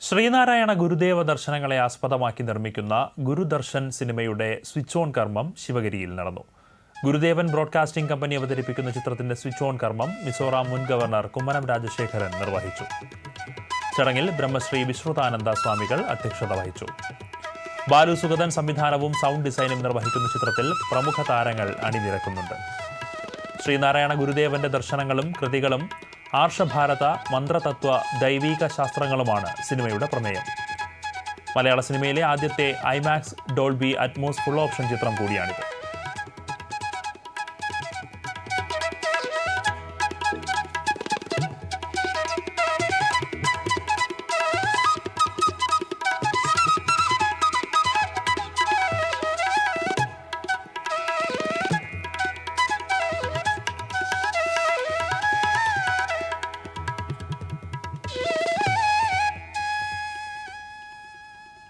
ശ്രീനാരായണ ഗുരുദേവ ദർശനങ്ങളെ ആസ്പദമാക്കി നിർമ്മിക്കുന്ന ഗുരുദർശൻ സിനിമയുടെ സ്വിച്ച് ഓൺ കർമ്മം ശിവഗിരിയിൽ നടന്നു. ഗുരുദേവൻ ബ്രോഡ്കാസ്റ്റിംഗ് കമ്പനി അവതരിപ്പിക്കുന്ന ചിത്രത്തിന്റെ സ്വിച്ച് ഓൺ കർമ്മം മിസോറാം മുൻ ഗവർണർ കുമ്മനം രാജശേഖരൻ നിർവഹിച്ചു. ചടങ്ങിൽ ബ്രഹ്മശ്രീ വിശ്രുതാനന്ദ സ്വാമികൾ അധ്യക്ഷത വഹിച്ചു. ബാലു സുഗതൻ സംവിധാനവും സൗണ്ട് ഡിസൈനും നിർവഹിക്കുന്ന ചിത്രത്തിൽ പ്രമുഖ താരങ്ങൾ അണിനിരക്കുന്നുണ്ട്. ശ്രീനാരായണ ഗുരുദേവന്റെ ദർശനങ്ങളും കൃതികളും ആർഷഭാരത, മന്ത്രതത്വ, ദൈവീക ശാസ്ത്രങ്ങളുമാണ് സിനിമയുടെ പ്രമേയം. മലയാള സിനിമയിലെ ആദ്യത്തെ IMAX Dolby Atmos full option ചിത്രം കൂടിയാണിത്.